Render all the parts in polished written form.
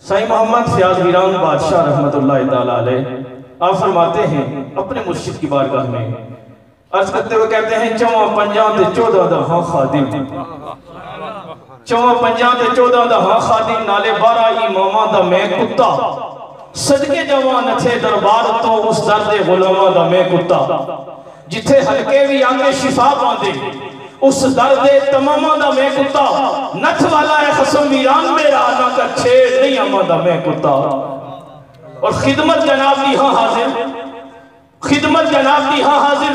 साईं मोहम्मद फयाज वीरान बादशाह रहमतुल्लाह तआला अलैह आप फरमाते हैं अपने मुर्शिद की बारगाह में अर्ज करते हुए कहते हैं, चौवा पंजा ते 14 दा हां खादिम, चौवा पंजा ते 14 दा हां खादिम, नाले 12 इमामा दा मैं कुत्ता, सदके जवान थे दरबार तो उस दर्द गुलामा दा मैं कुत्ता, जिथे हल्के भी आके शिफा पांदे उस दर्द तमामा दा मैं कुत्ता, नथ वाला है खसम वीरान मेरा ना कर छेड़ नहीं आमा दा मैं कुत्ता। और खिदमत जनाब दी हाँ हाजिर, खिदमत जनाब दी हाँ हाजिर,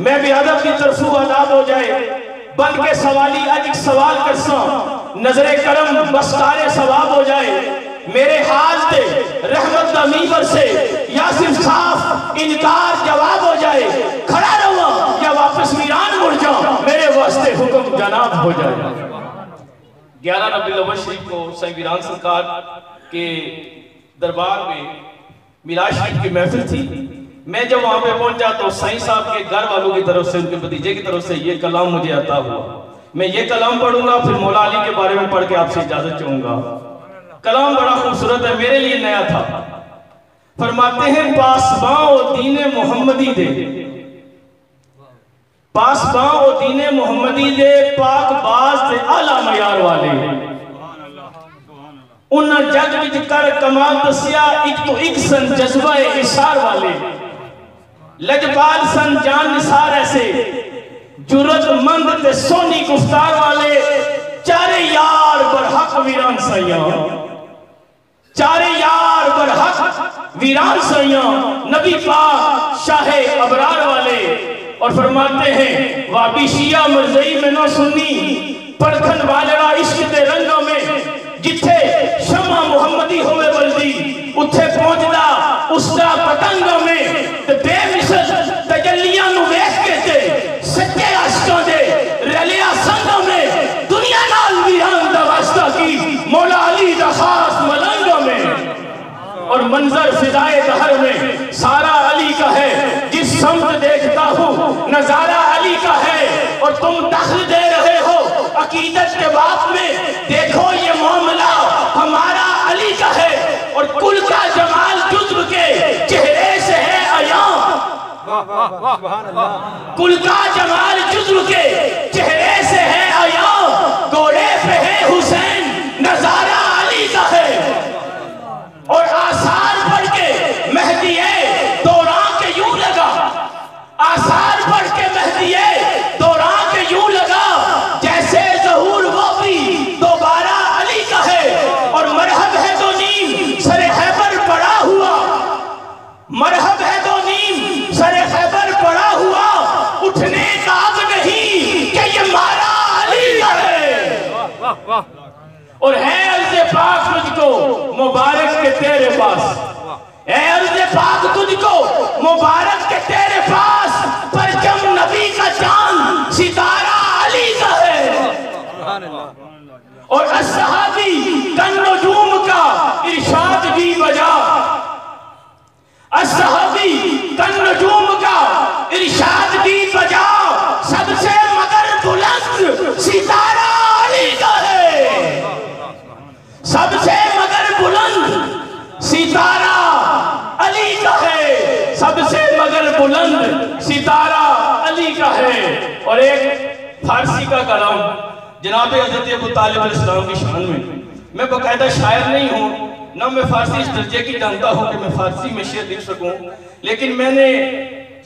मैं भी अदब की तरफू आजाद हो जाए बन के सवाली आज एक सवाल कर सा, नजरे करम बस्तारे सवाब हो जाए मेरे हाल दे रहमत दा मीवर से, या सिर्फ साफ इनकार जवाब हो जाए, खड़ा रहो या वापस वीरान मुड़ जाओ मेरे वास्ते हुक्म जनाब हो जाए। 11 रबीउल अव्वल शरीफ को साईं वीरान सरकार के दरबार में मिलाद शरीफ की महफिल थी। मैं जब वहां पे पहुंचा तो साईं साहब के घर वालों की तरफ से, उनके भतीजे की तरफ से ये कलाम मुझे आता हुआ। मैं ये कलाम पढ़ूंगा, फिर मौला अली के बारे में पढ़ के आपसे इजाजत चाहूंगा। कलाम बड़ा खूबसूरत है, मेरे लिए नया था। फरमाते हैं, पासबाओ दीने मोहम्मदी दे, पासबाओ दीने मोहम्मदी दे, पाक बाज ते आला मयार वाले, उन्ना जग विच कर कमाल दसिया, एक तो एक सन जज्बा इशार वाले, लजपाल सन जान निसार ऐसे, जुर्रतमंद ते सोनी गुफ्तार वाले, चारे यार बरहक वीरान सैया, चारे यार बरहक वीरान सैया, नबी पाक शाहे अबरार वाले। और फरमाते हैं, वाबी शिया मरज़ई में ना सुन्नी, परखन वालड़ा इश्क दे रंगों में, जिथे शमा मुहम्मदी होवे बल्दी, उथे पहुंचदा उसका पतंगों में, ते बेमिसल तजल्लियां नु वेख के ते सच्चे आशिकां दे रलिया संगों में, दुनिया नाल वीरान दा वास्ता की मौला अली दा खास मलंगों में। और मंजर फिजाए दहर में सारा अली का है, जिस समत देखता हूँ नजारा अली का है। और तुम दखल दे रहे हो अकीदत के बात में, देखो ये मामला हमारा अली का है। और कुल का जमाल जुज्व के चेहरे से है अया, कुल का जमाल जुज्व के चेहरे से है अया, घोड़े पे है हुसैन नजारा अली का है। और आसार पढ़ के मेहदीए दौरान के यूं लगा, आसार पढ़ के मेहदीए दौरान के यूं लगा, जैसे ज़हूर वो भी दोबारा अली का है। और मरहब है दो नीम सरे खैबर पड़ा हुआ, मरहब है दो नीम सरे खैबर पड़ा हुआ, उठने का अब नहीं कि ये मारा अली का है। और है अर्ज़े पाक तुझको मुबारक के तेरे पास, है अर्ज़े पाक तुझको मुबारक के तेरे पास, परचम नबी का चांद सितारा अली का है। और अस्सहाबी कन्नुजूम का इरशाद भी बजा, अस्सहाबी कन्नुजूम का इरशाद भी बजा, सबसे मगर बुलंद सितारा अली का है, सबसे मगर बुलंद सितारा अली का है, सबसे मगर बुलंद सितारा अली का है। और एक फारसी का कलाम जनाब हज़रत अबू तालिब अलैहिस्सलाम की शान में, मैं बाकायदा शायर नहीं हूँ, ना मैं फारसी इस दर्जे की जानता हूँ कि मैं फारसी में शेर लिख सकूँ, लेकिन मैंने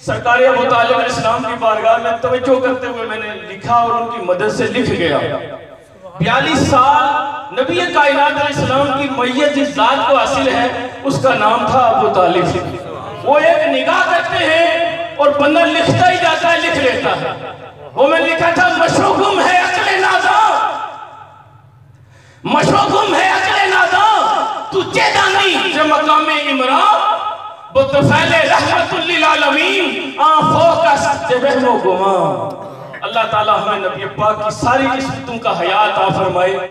सरकार अबू तालिब अलैहिस्सलाम की बारगाह में तवज्जो करते हुए मैंने लिखा और उनकी मदद से लिख गया। 42 साल नबी कायनात अलैहिस्सलाम की मैयत जिस जात को हासिल है उसका नाम था अबू तालिब। वो एक निगाह करते हैं और बंदा लिखता ही जाता है, लिख लेता है। वो मैं लिखा था, मशरूगुम है अकले नादा, मशरूगुम है अकले नादा, तुझे दानी जो मकामे इमरान, बुतफैले रहमतुल लिल आलमीन, आंखों का सच्चे बहमो गुमा। अल्लाह ताला हमें नबी पाक की सारी किस्मतों का हयात आ फरमाए।